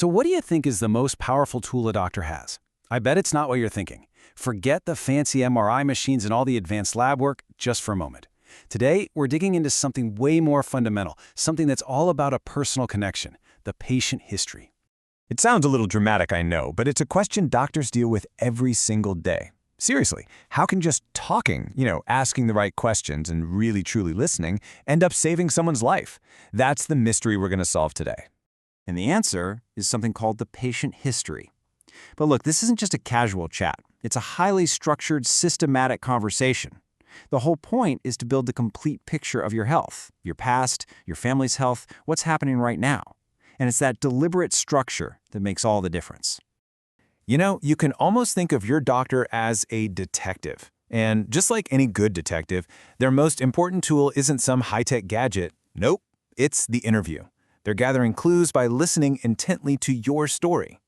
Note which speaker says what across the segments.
Speaker 1: So what do you think is the most powerful tool a doctor has? I bet it's not what you're thinking. Forget the fancy MRI machines and all the advanced lab work just for a moment. Today, we're digging into something way more fundamental, something that's all about a personal connection, the patient history.
Speaker 2: It sounds a little dramatic, I know, but it's a question doctors deal with every single day. Seriously, how can just talking, asking the right questions and really truly listening end up saving someone's life? That's the mystery we're going to solve today.
Speaker 3: And the answer is something called the patient history. But look, this isn't just a casual chat. It's a highly structured, systematic conversation. The whole point is to build the complete picture of your health, your past, your family's health, what's happening right now. And it's that deliberate structure that makes all the difference.
Speaker 2: You can almost think of your doctor as a detective. And just like any good detective, their most important tool isn't some high-tech gadget. Nope, it's the interview. They're gathering clues by listening intently to your story.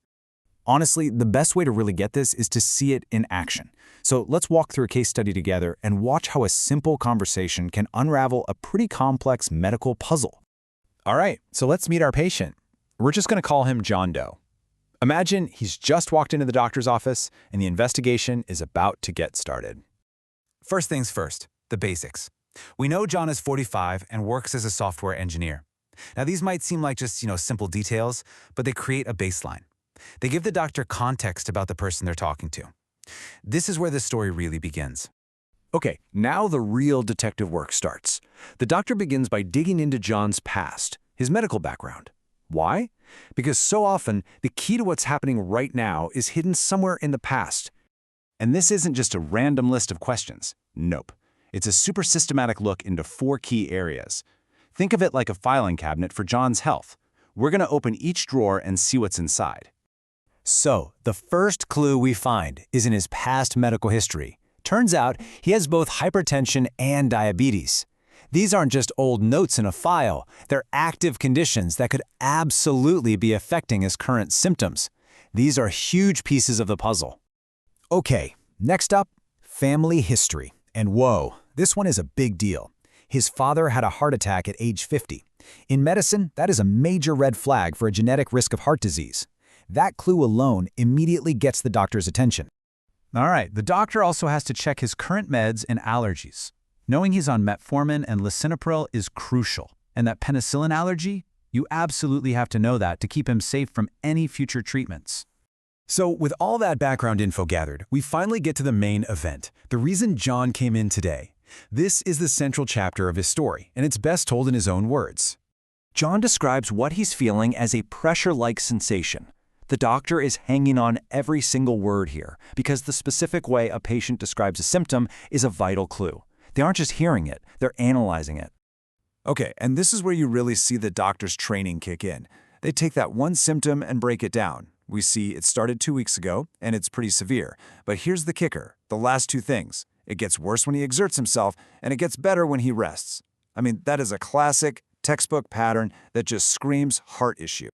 Speaker 2: Honestly, the best way to really get this is to see it in action. So let's walk through a case study together and watch how a simple conversation can unravel a pretty complex medical puzzle. All right, so let's meet our patient. We're just going to call him John Doe. Imagine he's just walked into the doctor's office and the investigation is about to get started. First things first, the basics. We know John is 45 and works as a software engineer. Now these might seem like just, simple details, but they create a baseline. They give the doctor context about the person they're talking to. This is where the story really begins. Okay, now the real detective work starts. The doctor begins by digging into John's past, his medical background. Why? Because so often, the key to what's happening right now is hidden somewhere in the past. And this isn't just a random list of questions. Nope. It's a super systematic look into 4 key areas. Think of it like a filing cabinet for John's health. We're going to open each drawer and see what's inside. So, the first clue we find is in his past medical history. Turns out he has both hypertension and diabetes. These aren't just old notes in a file. They're active conditions that could absolutely be affecting his current symptoms. These are huge pieces of the puzzle. Okay, next up, family history. And whoa, this one is a big deal. His father had a heart attack at age 50. In medicine, that is a major red flag for a genetic risk of heart disease. That clue alone immediately gets the doctor's attention. All right, the doctor also has to check his current meds and allergies. Knowing he's on metformin and lisinopril is crucial. And that penicillin allergy, you absolutely have to know that to keep him safe from any future treatments. So with all that background info gathered, we finally get to the main event, the reason John came in today. This is the central chapter of his story, and it's best told in his own words.
Speaker 3: John describes what he's feeling as a pressure-like sensation. The doctor is hanging on every single word here because the specific way a patient describes a symptom is a vital clue. They aren't just hearing it, they're analyzing it.
Speaker 2: Okay, and this is where you really see the doctor's training kick in. They take that one symptom and break it down. We see it started 2 weeks ago, and it's pretty severe. But here's the kicker, the last 2 things. It gets worse when he exerts himself, and it gets better when he rests. I mean, that is a classic, textbook pattern that just screams heart issue.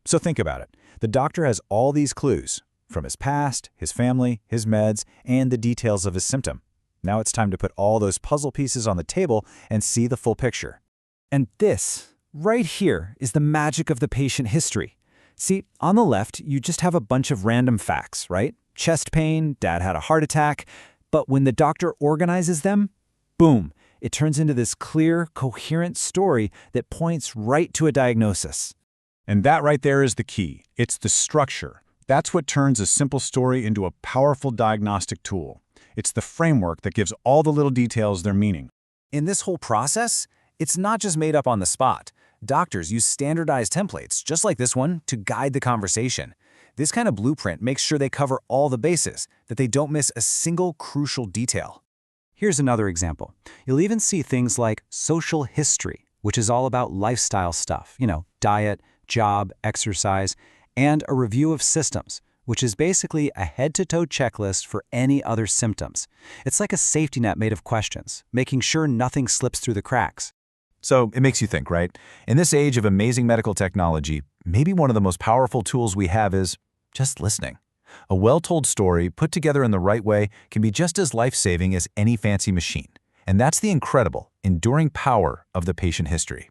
Speaker 2: So think about it. The doctor has all these clues, from his past, his family, his meds, and the details of his symptom. Now it's time to put all those puzzle pieces on the table and see the full picture. And this, right here, is the magic of the patient history. See, on the left, you just have a bunch of random facts, right? Chest pain, dad had a heart attack. But when the doctor organizes them, boom, it turns into this clear, coherent story that points right to a diagnosis. And that right there is the key. It's the structure. That's what turns a simple story into a powerful diagnostic tool. It's the framework that gives all the little details their meaning. In this whole process, it's not just made up on the spot. Doctors use standardized templates, just like this one, to guide the conversation. This kind of blueprint makes sure they cover all the bases, that they don't miss a single crucial detail. Here's another example. You'll even see things like social history, which is all about lifestyle stuff, diet, job, exercise, and a review of systems, which is basically a head-to-toe checklist for any other symptoms. It's like a safety net made of questions, making sure nothing slips through the cracks. So it makes you think, right? In this age of amazing medical technology, maybe one of the most powerful tools we have is just listening. A well-told story put together in the right way can be just as life-saving as any fancy machine. And that's the incredible, enduring power of the patient history.